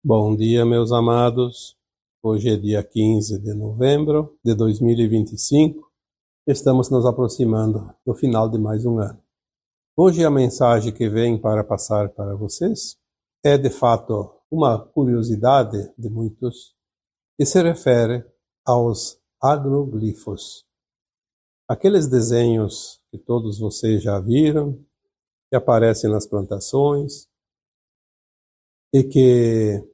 Bom dia, meus amados. Hoje é dia 15 de novembro de 2025. Estamos nos aproximando do final de mais um ano. Hoje a mensagem que vem para passar para vocês é, de fato, uma curiosidade de muitos que se refere aos agroglifos. Aqueles desenhos que todos vocês já viram, que aparecem nas plantações e que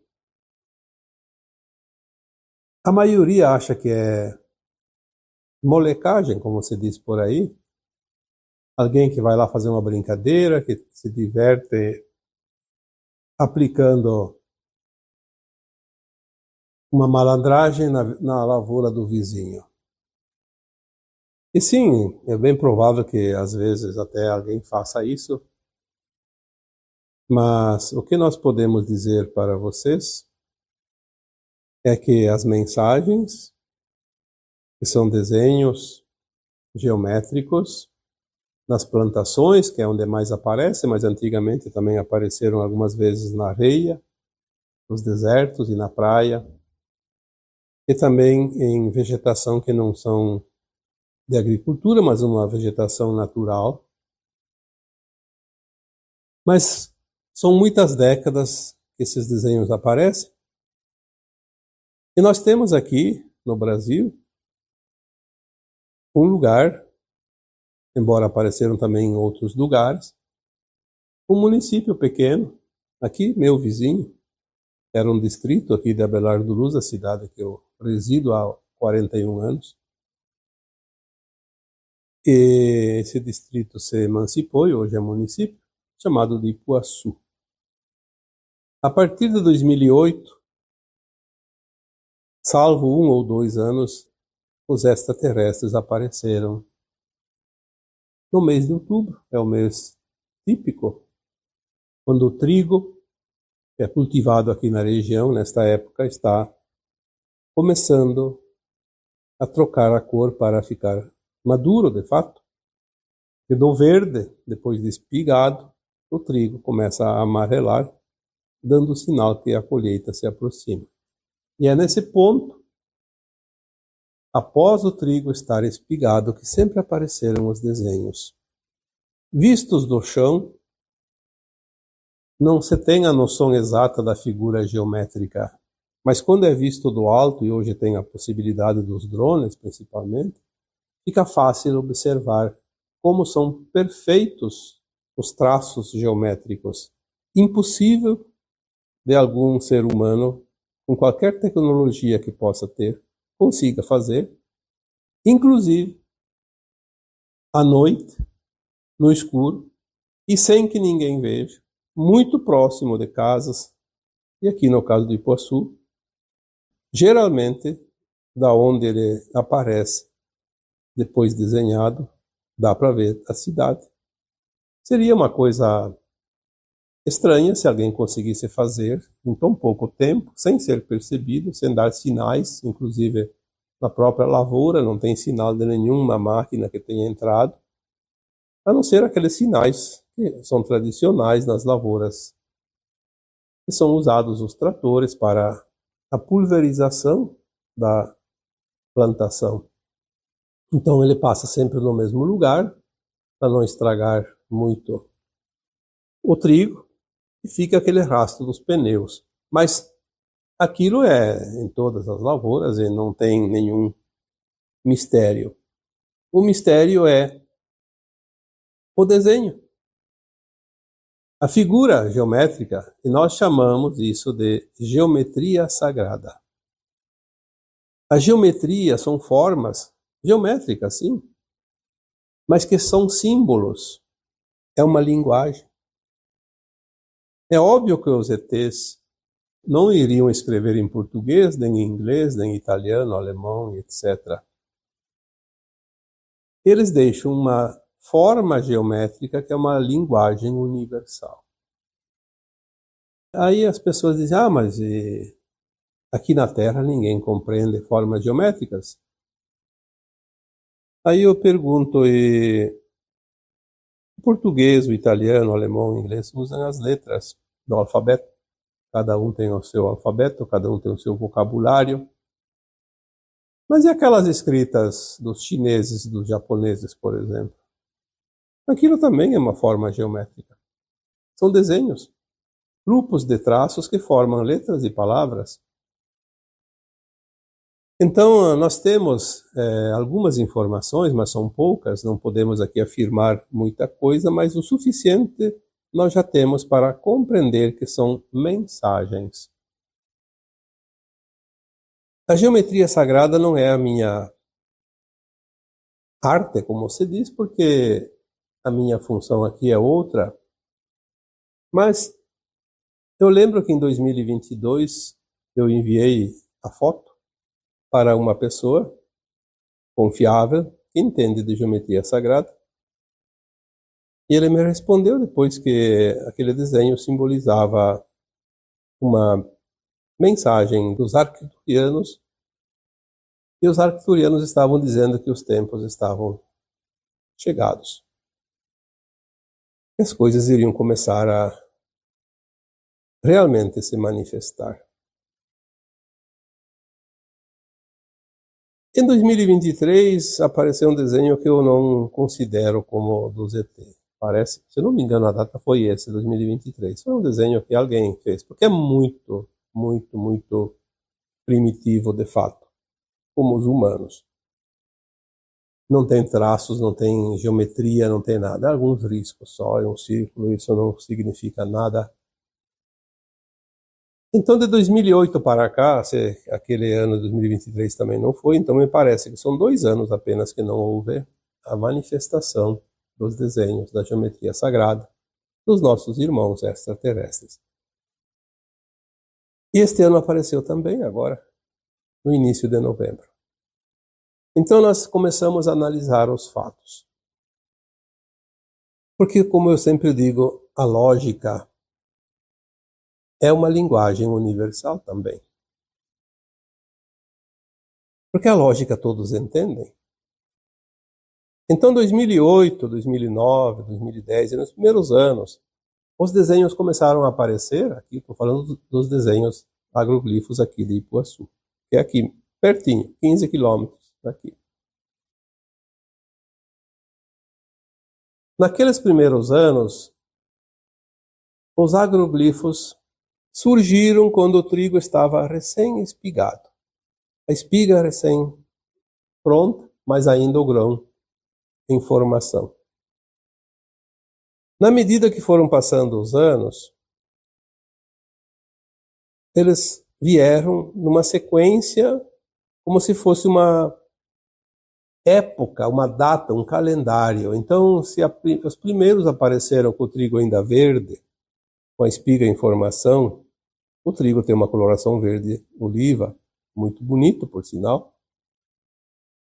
a maioria acha que é molecagem, como se diz por aí, alguém que vai lá fazer uma brincadeira, que se diverte aplicando uma malandragem na lavoura do vizinho. E sim, é bem provável que às vezes até alguém faça isso, mas o que nós podemos dizer para vocês é que as mensagens, que são desenhos geométricos, nas plantações, que é onde mais aparece, mas antigamente também apareceram algumas vezes na areia, nos desertos e na praia, e também em vegetação que não são de agricultura, mas uma vegetação natural. Mas são muitas décadas que esses desenhos aparecem. E nós temos aqui no Brasil um lugar, embora apareceram também em outros lugares, um município pequeno, aqui meu vizinho, era um distrito aqui de Abelardo do Luz, a cidade que eu resido há 41 anos. E esse distrito se emancipou e hoje é município, chamado de Ipuaçu. A partir de 2008, salvo 1 ou 2 anos, os extraterrestres apareceram no mês de outubro, é o mês típico, quando o trigo, que é cultivado aqui na região, nesta época, está começando a trocar a cor para ficar maduro, de fato. E do verde, depois de espigado, o trigo começa a amarelar, dando sinal que a colheita se aproxima. E é nesse ponto, após o trigo estar espigado, que sempre apareceram os desenhos. Vistos do chão, não se tem a noção exata da figura geométrica, mas quando é visto do alto, e hoje tem a possibilidade dos drones principalmente, fica fácil observar como são perfeitos os traços geométricos. Impossível de algum ser humano, com qualquer tecnologia que possa ter, consiga fazer, inclusive à noite, no escuro, e sem que ninguém veja, muito próximo de casas, e aqui no caso de Ipuaçu, geralmente, da onde ele aparece, depois desenhado, dá para ver a cidade. Seria uma coisa estranha se alguém conseguisse fazer em tão pouco tempo, sem ser percebido, sem dar sinais, inclusive na própria lavoura, não tem sinal de nenhuma máquina que tenha entrado, a não ser aqueles sinais que são tradicionais nas lavouras, que são usados os tratores para a pulverização da plantação. Então ele passa sempre no mesmo lugar, para não estragar muito o trigo, e fica aquele rastro dos pneus. Mas aquilo é em todas as lavouras e não tem nenhum mistério. O mistério é o desenho, a figura geométrica, e nós chamamos isso de geometria sagrada. A geometria são formas geométricas, sim, mas que são símbolos. É uma linguagem. É óbvio que os ETs não iriam escrever em português, nem em inglês, nem em italiano, alemão, etc. Eles deixam uma forma geométrica que é uma linguagem universal. Aí as pessoas dizem, mas aqui na Terra ninguém compreende formas geométricas. Aí eu pergunto, o português, o italiano, o alemão, o inglês usam as letras do alfabeto, cada um tem o seu alfabeto, cada um tem o seu vocabulário. Mas e aquelas escritas dos chineses e dos japoneses, por exemplo? Aquilo também é uma forma geométrica. São desenhos, grupos de traços que formam letras e palavras. Então, nós temos algumas informações, mas são poucas, não podemos aqui afirmar muita coisa, mas o suficiente nós já temos para compreender que são mensagens. A geometria sagrada não é a minha arte, como se diz, porque a minha função aqui é outra, mas eu lembro que em 2022 eu enviei a foto para uma pessoa confiável, que entende de geometria sagrada, e ele me respondeu depois que aquele desenho simbolizava uma mensagem dos arcturianos, e os arcturianos estavam dizendo que os tempos estavam chegados. E as coisas iriam começar a realmente se manifestar. Em 2023 apareceu um desenho que eu não considero como do ZT. Parece, se não me engano, a data foi esse, 2023. Foi um desenho que alguém fez, porque é muito, muito, muito primitivo de fato, como os humanos. Não tem traços, não tem geometria, não tem nada. Alguns riscos só, é um círculo, isso não significa nada. Então, de 2008 para cá, se aquele ano de 2023 também não foi, então me parece que são 2 anos apenas que não houve a manifestação dos desenhos da geometria sagrada dos nossos irmãos extraterrestres. E este ano apareceu também agora, no início de novembro. Então nós começamos a analisar os fatos. Porque, como eu sempre digo, a lógica é uma linguagem universal também. Porque a lógica todos entendem. Então, 2008, 2009, 2010, nos primeiros anos, os desenhos começaram a aparecer, aqui estou falando dos desenhos agroglifos aqui de Ipuaçu, que é aqui, pertinho, 15 quilômetros daqui. Naqueles primeiros anos, os agroglifos surgiram quando o trigo estava recém-espigado. A espiga recém-pronta, mas ainda o grão em formação. Na medida que foram passando os anos, eles vieram numa sequência como se fosse uma época, uma data, um calendário. Então, se os primeiros apareceram com o trigo ainda verde, com a espiga em formação, o trigo tem uma coloração verde oliva, muito bonito, por sinal,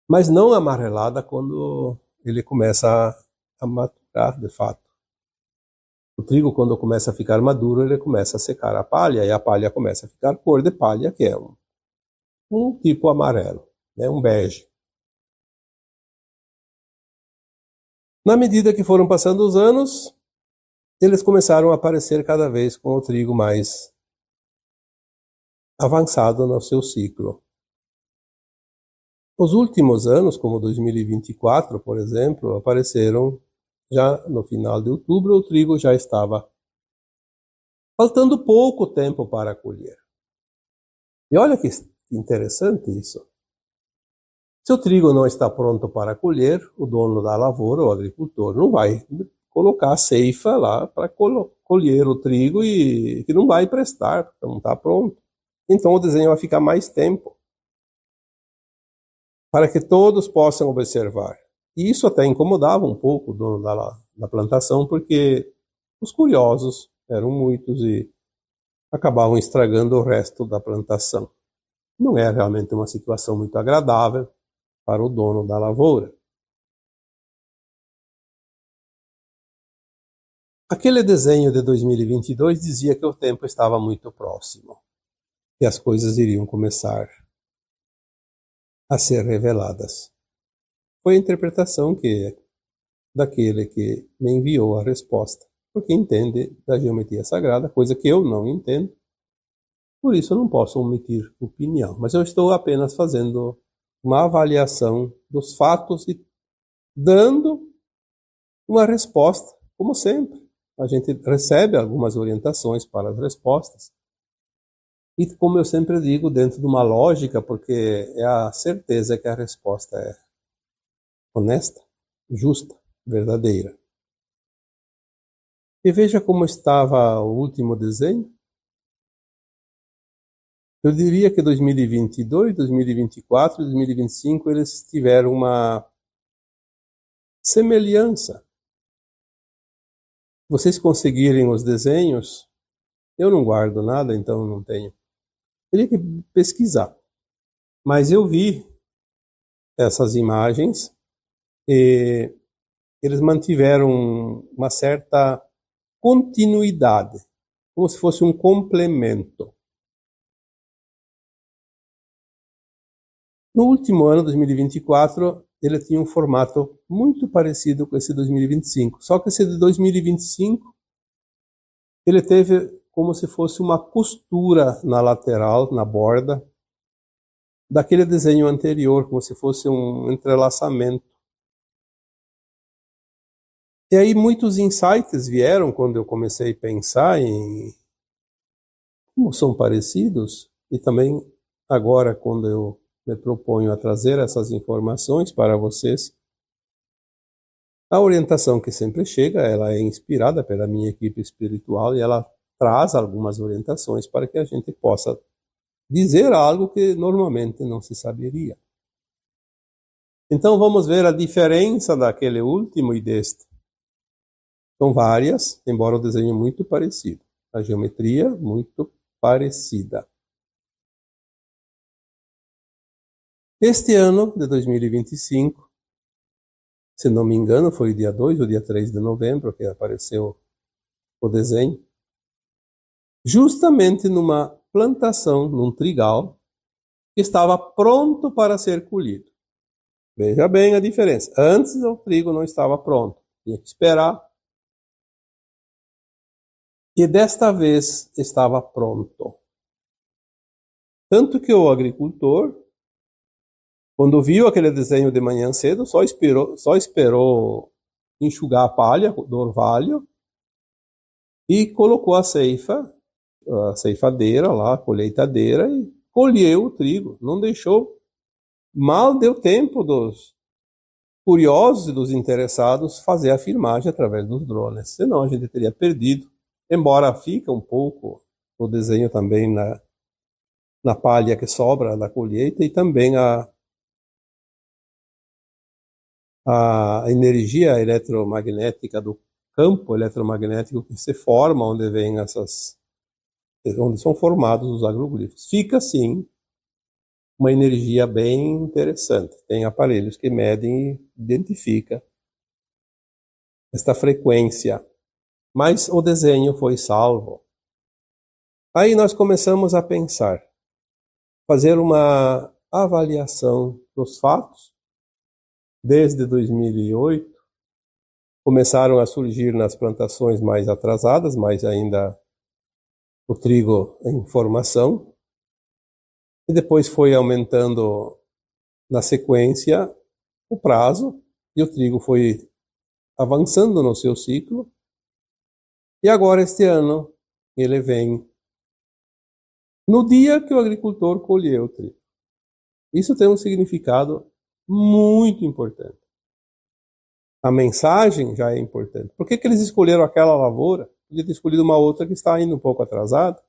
mas não amarelada quando ele começa a maturar, de fato. O trigo, quando começa a ficar maduro, ele começa a secar a palha, e a palha começa a ficar cor de palha, que é um tipo amarelo, né, um bege. Na medida que foram passando os anos, eles começaram a aparecer cada vez com o trigo mais avançado no seu ciclo. Os últimos anos, como 2024, por exemplo, apareceram já no final de outubro, o trigo já estava faltando pouco tempo para colher. E olha que interessante isso. Se o trigo não está pronto para colher, o dono da lavoura, o agricultor, não vai colocar a ceifa lá para colher o trigo e que não vai prestar, não está pronto. Então o desenho vai ficar mais tempo para que todos possam observar. E isso até incomodava um pouco o dono da plantação, porque os curiosos eram muitos e acabavam estragando o resto da plantação. Não é realmente uma situação muito agradável para o dono da lavoura. Aquele desenho de 2022 dizia que o tempo estava muito próximo, que as coisas iriam começar a ser reveladas. Foi a interpretação daquele que me enviou a resposta, porque entende da geometria sagrada, coisa que eu não entendo, Por isso eu não posso emitir opinião, mas eu estou apenas fazendo uma avaliação dos fatos e dando uma resposta, como sempre. A gente recebe algumas orientações para as respostas. E como eu sempre digo, dentro de uma lógica, porque é a certeza que a resposta é honesta, justa, verdadeira. E veja como estava o último desenho. Eu diria que 2022, 2024 e 2025 eles tiveram uma semelhança. Vocês conseguirem os desenhos, eu não guardo nada, então não tenho. Teria que pesquisar. Mas eu vi essas imagens e eles mantiveram uma certa continuidade, como se fosse um complemento. No último ano, 2024, ele tinha um formato muito parecido com esse 2025, só que esse de 2025 ele teve como se fosse uma costura na lateral, na borda, daquele desenho anterior, como se fosse um entrelaçamento. E aí muitos insights vieram quando eu comecei a pensar em como são parecidos, e também agora quando eu me proponho a trazer essas informações para vocês, a orientação que sempre chega, ela é inspirada pela minha equipe espiritual e ela traz algumas orientações para que a gente possa dizer algo que normalmente não se saberia. Então vamos ver a diferença daquele último e deste. São várias, embora o desenho é muito parecido. A geometria muito parecida. Este ano de 2025, se não me engano, foi o dia 2 ou dia 3 de novembro que apareceu o desenho, justamente numa plantação, num trigal, que estava pronto para ser colhido. Veja bem a diferença. Antes o trigo não estava pronto, tinha que esperar. E desta vez estava pronto. Tanto que o agricultor, quando viu aquele desenho de manhã cedo, só esperou enxugar a palha do orvalho e colocou a ceifadeira lá, a colheitadeira, e colheu o trigo. Não deixou, mal deu tempo dos curiosos e dos interessados fazer a filmagem através dos drones. Senão a gente teria perdido, embora fica um pouco o desenho também na palha que sobra da colheita e também a energia eletromagnética do campo eletromagnético que se forma onde são formados os agroglifos. Fica assim uma energia bem interessante. Tem aparelhos que medem e identificam esta frequência. Mas o desenho foi salvo. Aí nós começamos a pensar, fazer uma avaliação dos fatos. Desde 2008, começaram a surgir nas plantações mais atrasadas, mas ainda o trigo em formação. E depois foi aumentando na sequência o prazo, e o trigo foi avançando no seu ciclo. E agora, este ano, ele vem no dia que o agricultor colheu o trigo. Isso tem um significado muito importante. A mensagem já é importante. Por que eles escolheram aquela lavoura? Podia ter escolhido uma outra que está indo um pouco atrasada.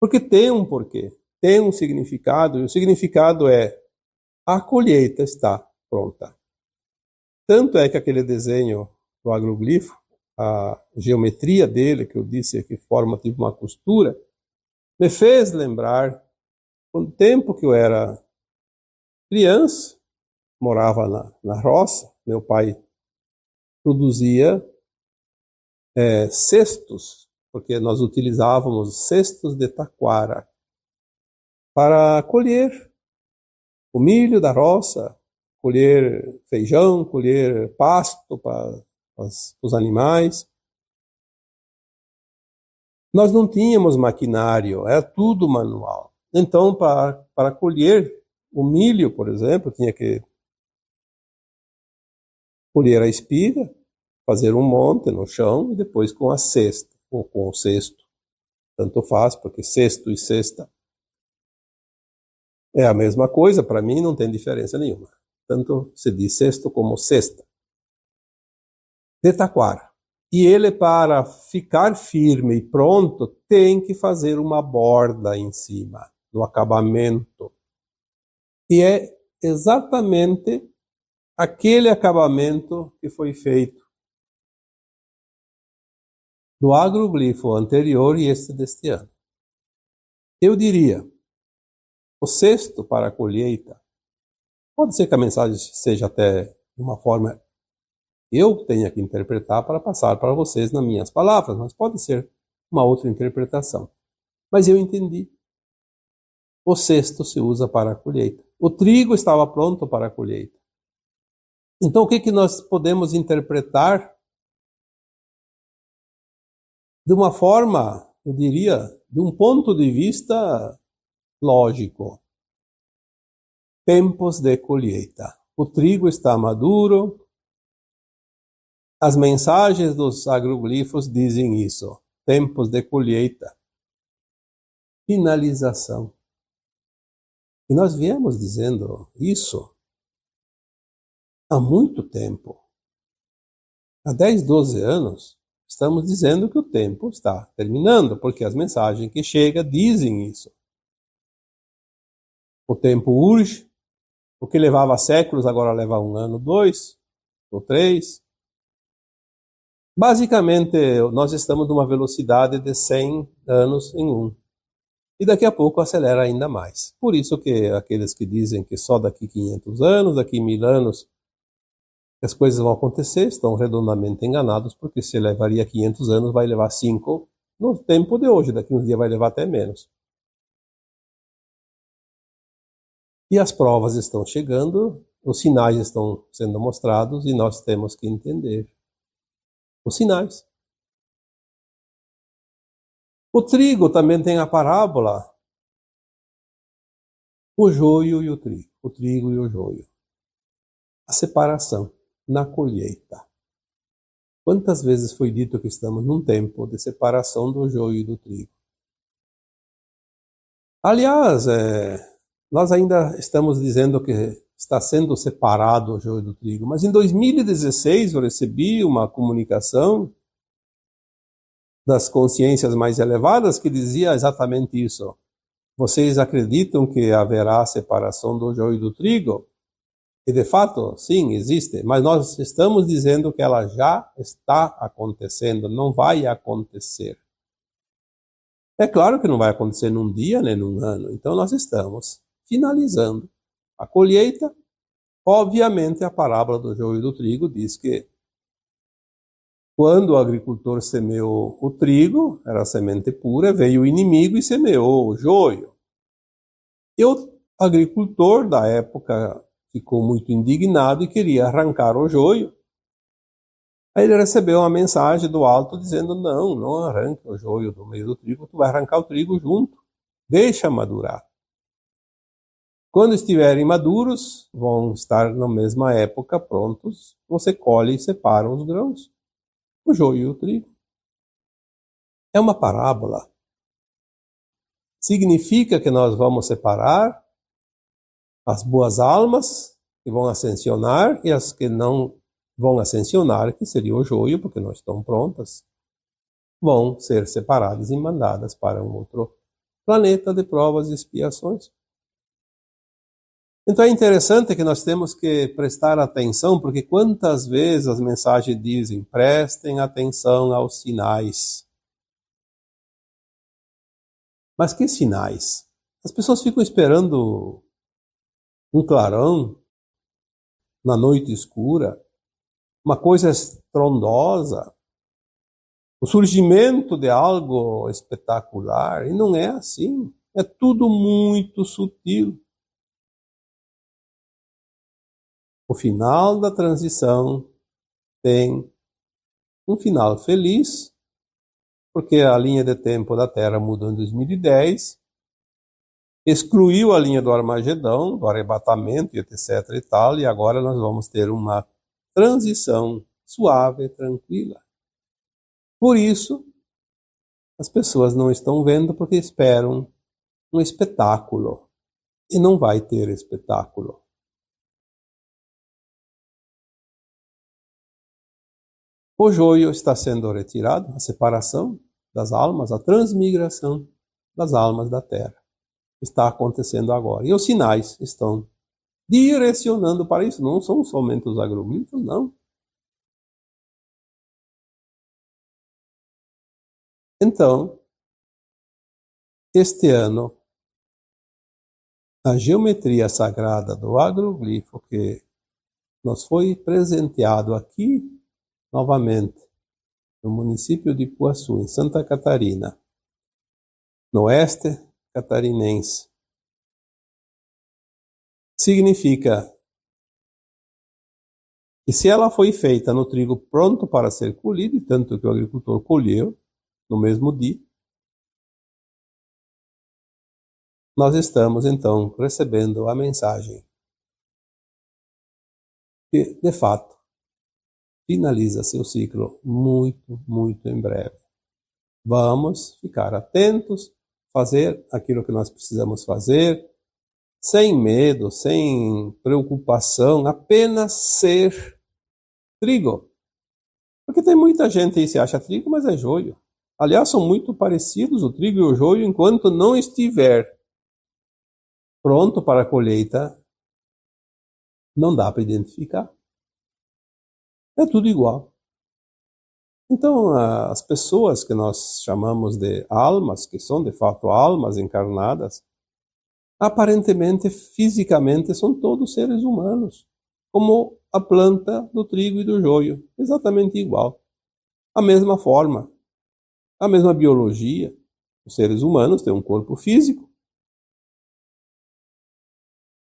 Porque tem um porquê, tem um significado, e o significado é: a colheita está pronta. Tanto é que aquele desenho do agroglifo, a geometria dele, que eu disse que forma tipo uma costura, me fez lembrar o tempo que eu era criança, morava na roça, meu pai produzia cestos, porque nós utilizávamos cestos de taquara para colher o milho da roça, colher feijão, colher pasto para os animais. Nós não tínhamos maquinário, era tudo manual. Então, para colher o milho, por exemplo, tinha que colher a espiga, fazer um monte no chão e depois com a cesta, ou com o cesto. Tanto faz, porque cesto e cesta é a mesma coisa, para mim não tem diferença nenhuma. Tanto se diz cesto como cesta. De taquara. E ele, para ficar firme e pronto, tem que fazer uma borda em cima, no acabamento. E é exatamente aquele acabamento que foi feito do agroglifo anterior e este deste ano. Eu diria, o cesto para a colheita, pode ser que a mensagem seja até de uma forma eu tenha que interpretar para passar para vocês nas minhas palavras, mas pode ser uma outra interpretação. Mas eu entendi. O cesto se usa para a colheita. O trigo estava pronto para a colheita. Então, o que nós podemos interpretar de uma forma, eu diria, de um ponto de vista lógico? Tempos de colheita. O trigo está maduro. As mensagens dos agroglifos dizem isso. Tempos de colheita. Finalização. E nós viemos dizendo isso há muito tempo. Há 10, 12 anos, estamos dizendo que o tempo está terminando, porque as mensagens que chegam dizem isso. O tempo urge. O que levava séculos agora leva 1 ano, 2 ou 3. Basicamente, nós estamos numa velocidade de 100 anos em 1. E daqui a pouco acelera ainda mais. Por isso que aqueles que dizem que só daqui 500 anos, daqui 1000 anos, as coisas vão acontecer, estão redondamente enganados, porque se levaria 500 anos, vai levar 5 no tempo de hoje. Daqui uns dias vai levar até menos. E as provas estão chegando, os sinais estão sendo mostrados e nós temos que entender os sinais. O trigo também tem a parábola, o joio e o trigo e o joio. A separação na colheita. Quantas vezes foi dito que estamos num tempo de separação do joio e do trigo? Aliás, nós ainda estamos dizendo que está sendo separado o joio do trigo, mas em 2016 eu recebi uma comunicação das consciências mais elevadas que dizia exatamente isso. Vocês acreditam que haverá separação do joio e do trigo? E de fato, sim, existe, mas nós estamos dizendo que ela já está acontecendo, não vai acontecer. É claro que não vai acontecer num dia nem num ano, então nós estamos finalizando a colheita. Obviamente, a parábola do joio e do trigo diz que quando o agricultor semeou o trigo, era semente pura, veio o inimigo e semeou o joio. E o agricultor da época ficou muito indignado e queria arrancar o joio. Aí ele recebeu uma mensagem do alto dizendo, não arranque o joio do meio do trigo, tu vai arrancar o trigo junto, deixa madurar. Quando estiverem maduros, vão estar na mesma época prontos, você colhe e separa os grãos, o joio e o trigo. É uma parábola. Significa que nós vamos separar as boas almas que vão ascensionar e as que não vão ascensionar, que seria o joio, porque não estão prontas, vão ser separadas e mandadas para um outro planeta de provas e expiações. Então é interessante que nós temos que prestar atenção, porque quantas vezes as mensagens dizem, prestem atenção aos sinais. Mas que sinais? As pessoas ficam esperando um clarão na noite escura, uma coisa estrondosa, o surgimento de algo espetacular, e não é assim. É tudo muito sutil. O final da transição tem um final feliz, porque a linha de tempo da Terra mudou em 2010, excluiu a linha do Armagedão, do arrebatamento, e etc. e tal, e agora nós vamos ter uma transição suave, tranquila. Por isso, as pessoas não estão vendo porque esperam um espetáculo. E não vai ter espetáculo. O joio está sendo retirado, a separação das almas, a transmigração das almas da Terra. Está acontecendo agora. E os sinais estão direcionando para isso. Não são somente os agroglifos, não. Então, este ano, a geometria sagrada do agroglifo que nos foi presenteado aqui, novamente, no município de Ipuaçu, em Santa Catarina, no oeste catarinense, significa que se ela foi feita no trigo pronto para ser colhido, e tanto que o agricultor colheu no mesmo dia, nós estamos então recebendo a mensagem que, de fato, finaliza seu ciclo muito, muito em breve. Vamos ficar atentos, fazer aquilo que nós precisamos fazer, sem medo, sem preocupação, apenas ser trigo. Porque tem muita gente aí que se acha trigo, mas é joio. Aliás, são muito parecidos o trigo e o joio, enquanto não estiver pronto para a colheita, não dá para identificar. É tudo igual. Então, as pessoas que nós chamamos de almas, que são de fato almas encarnadas, aparentemente, fisicamente, são todos seres humanos, como a planta do trigo e do joio, exatamente igual. A mesma forma, a mesma biologia. Os seres humanos têm um corpo físico,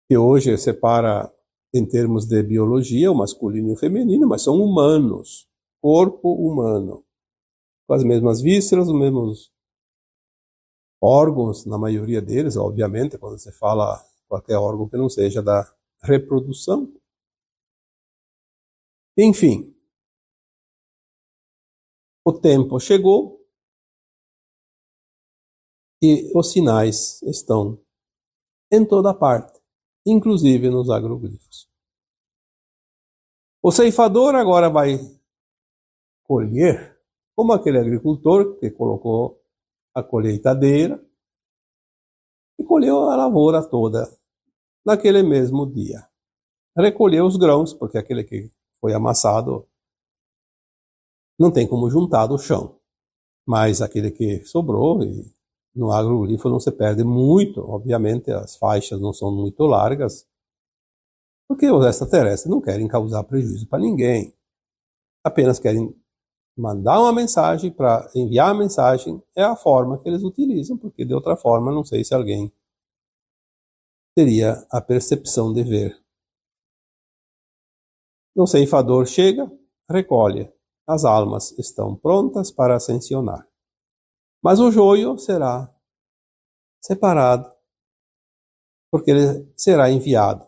que hoje separa, em termos de biologia, o masculino e o feminino, mas são humanos, corpo humano, com as mesmas vísceras, os mesmos órgãos, na maioria deles, obviamente, quando você fala qualquer órgão que não seja da reprodução. Enfim, o tempo chegou e os sinais estão em toda parte, inclusive nos agroglifos. O ceifador agora vai colher, como aquele agricultor que colocou a colheitadeira e colheu a lavoura toda naquele mesmo dia. Recolheu os grãos, porque aquele que foi amassado não tem como juntar do chão, mas aquele que sobrou, e no agroglifo não se perde muito, obviamente as faixas não são muito largas, porque os extraterrestres não querem causar prejuízo para ninguém, apenas querem mandar uma mensagem. Para enviar a mensagem é a forma que eles utilizam, porque de outra forma não sei se alguém teria a percepção de ver. O ceifador chega, recolhe, as almas estão prontas para ascensionar. Mas o joio será separado, porque ele será enviado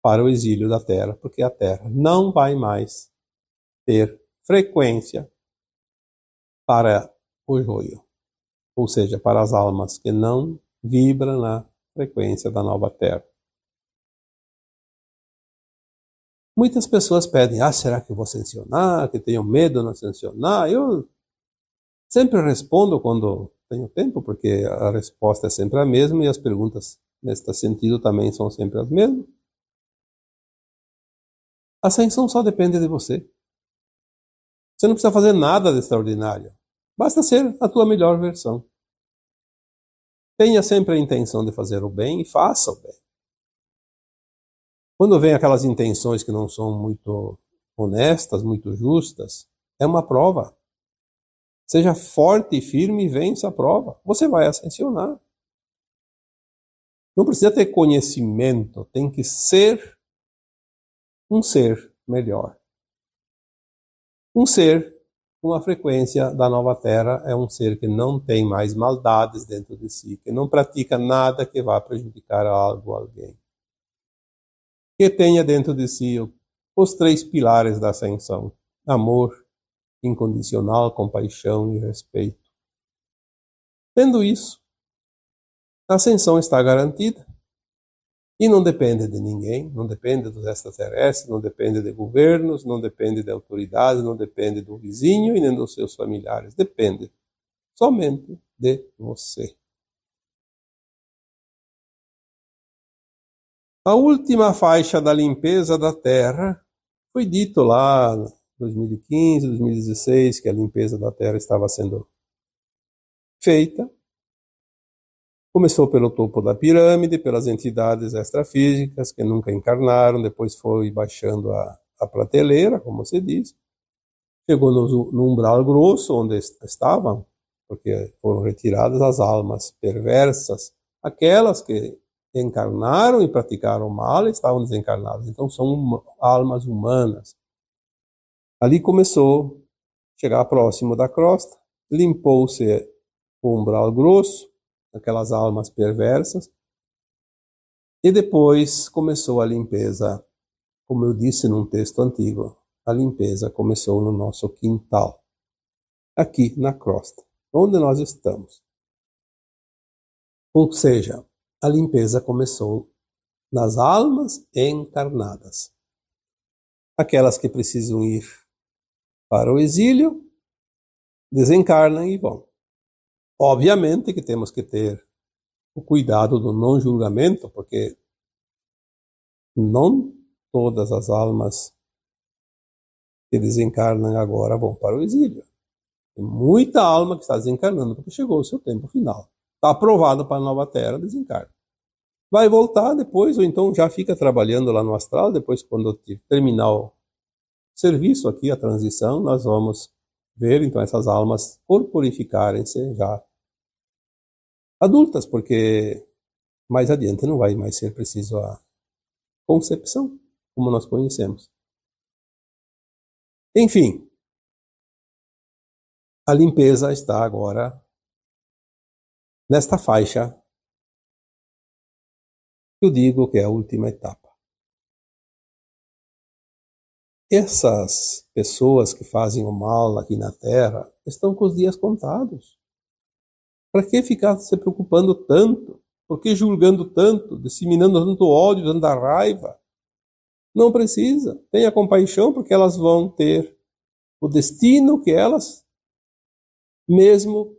para o exílio da Terra, porque a Terra não vai mais ter frequência para o joio, ou seja, para as almas que não vibram na frequência da nova Terra. Muitas pessoas pedem, será que eu vou ascensionar? Que tenho medo de não ascensionar? Eu sempre respondo quando tenho tempo, porque a resposta é sempre a mesma e as perguntas neste sentido também são sempre as mesmas. A ascensão só depende de você. Você não precisa fazer nada de extraordinário. Basta ser a tua melhor versão. Tenha sempre a intenção de fazer o bem e faça o bem. Quando vem aquelas intenções que não são muito honestas, muito justas, é uma prova. Seja forte e firme e vença a prova. Você vai ascensionar. Não precisa ter conhecimento, tem que ser um ser melhor. Um ser com a frequência da nova Terra, é um ser que não tem mais maldades dentro de si, que não pratica nada que vá prejudicar algo ou alguém. Que tenha dentro de si os 3 pilares da ascensão: amor incondicional, compaixão e respeito. Tendo isso, a ascensão está garantida e não depende de ninguém, não depende dos extraterrestres, não depende de governos, não depende de autoridades, não depende do vizinho e nem dos seus familiares. Depende somente de você. A última faixa da limpeza da Terra foi dito lá em 2015, 2016, que a limpeza da Terra estava sendo feita. Começou pelo topo da pirâmide, pelas entidades extrafísicas que nunca encarnaram, depois foi baixando a prateleira, como se diz. Chegou no umbral grosso, onde estavam, porque foram retiradas as almas perversas, aquelas que encarnaram e praticaram mal, estavam desencarnadas. Então são almas humanas. Ali começou a chegar próximo da crosta, limpou-se o umbral grosso, aquelas almas perversas, e depois começou a limpeza, como eu disse num texto antigo, a limpeza começou no nosso quintal, aqui na crosta, onde nós estamos. Ou seja, a limpeza começou nas almas encarnadas, aquelas que precisam ir para o exílio, desencarnam e vão. Obviamente que temos que ter o cuidado do não julgamento, porque não todas as almas que desencarnam agora vão para o exílio. Tem muita alma que está desencarnando porque chegou o seu tempo final. Está aprovado para a nova Terra, desencarna. Vai voltar depois, ou então já fica trabalhando lá no astral, depois quando terminar o serviço aqui, a transição, nós vamos ver então essas almas corporificarem-se já adultas, porque mais adiante não vai mais ser preciso a concepção, como nós conhecemos. Enfim, a limpeza está agora nesta faixa que eu digo que é a última etapa. Essas pessoas que fazem o mal aqui na Terra estão com os dias contados. Para que ficar se preocupando tanto? Por que julgando tanto? Disseminando tanto ódio, tanta raiva? Não precisa. Tenha compaixão, porque elas vão ter o destino que elas mesmo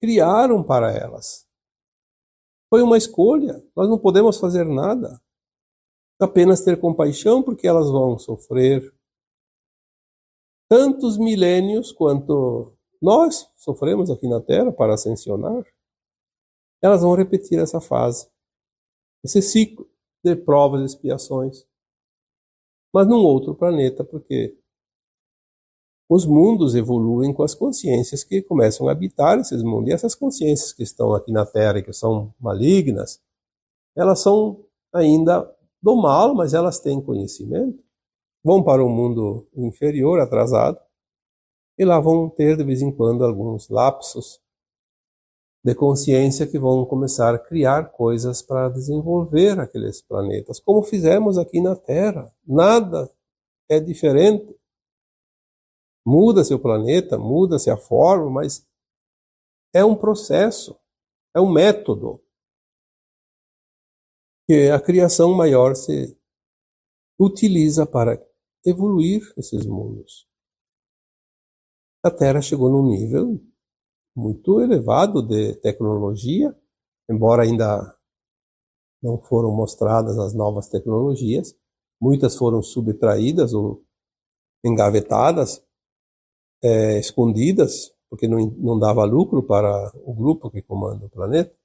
criaram para elas. Foi uma escolha. Nós não podemos fazer nada. Apenas ter compaixão, porque elas vão sofrer tantos milênios quanto nós sofremos aqui na Terra para ascensionar. Elas vão repetir essa fase, esse ciclo de provas e expiações, mas num outro planeta, porque os mundos evoluem com as consciências que começam a habitar esses mundos. E essas consciências que estão aqui na Terra e que são malignas, elas são ainda do mal, mas elas têm conhecimento. Vão para o mundo inferior, atrasado, e lá vão ter de vez em quando alguns lapsos de consciência que vão começar a criar coisas para desenvolver aqueles planetas, como fizemos aqui na Terra. Nada é diferente. Muda-se o planeta, muda-se a forma, mas é um processo, é um método que a criação maior se utiliza para evoluir esses mundos. A Terra chegou num nível muito elevado de tecnologia, embora ainda não foram mostradas as novas tecnologias, muitas foram subtraídas ou engavetadas, escondidas, porque não dava lucro para o grupo que comanda o planeta,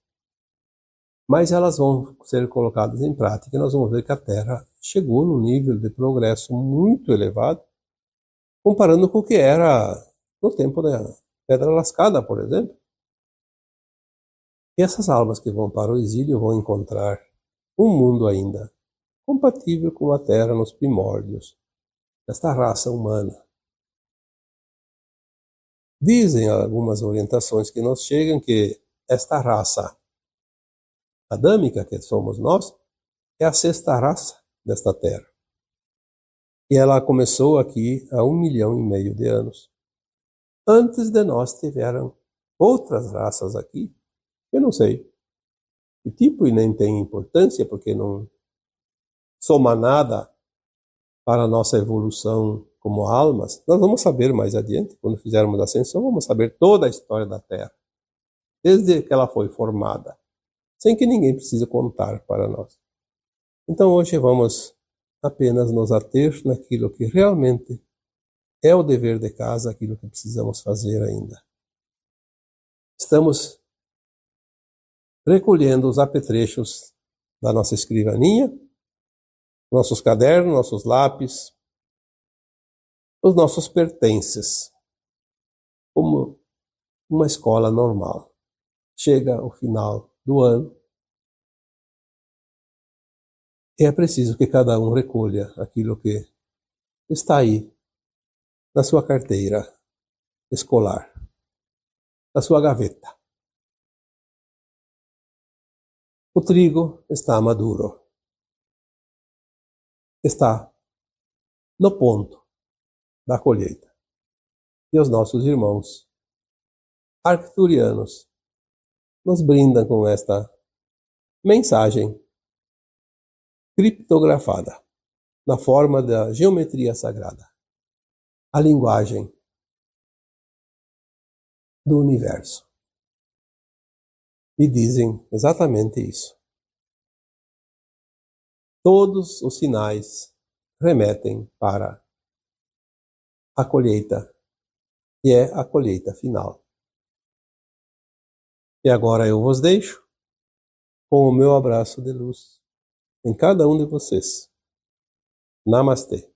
mas elas vão ser colocadas em prática e nós vamos ver que a Terra chegou num nível de progresso muito elevado, comparando com o que era no tempo da Pedra Lascada, por exemplo. E essas almas que vão para o exílio vão encontrar um mundo ainda compatível com a Terra nos primórdios desta raça humana. Dizem algumas orientações que nos chegam que esta raça adâmica que somos nós é a sexta raça desta terra. E ela começou aqui há 1,5 milhão de anos. Antes de nós tiveram outras raças aqui, eu não sei que tipo e nem tem importância, porque não soma nada para a nossa evolução como almas. Nós vamos saber mais adiante, quando fizermos a ascensão, vamos saber toda a história da Terra, desde que ela foi formada, sem que ninguém precise contar para nós. Então hoje vamos apenas nos ater naquilo que realmente é o dever de casa, aquilo que precisamos fazer ainda. Estamos recolhendo os apetrechos da nossa escrivaninha, nossos cadernos, nossos lápis, os nossos pertences, como uma escola normal. Chega o final do ano e é preciso que cada um recolha aquilo que está aí na sua carteira escolar, na sua gaveta. O trigo está maduro. Está no ponto da colheita. E os nossos irmãos arcturianos nos brindam com esta mensagem criptografada na forma da geometria sagrada, a linguagem do universo. E dizem exatamente isso. Todos os sinais remetem para a colheita, e é a colheita final. E agora eu vos deixo com o meu abraço de luz em cada um de vocês. Namastê.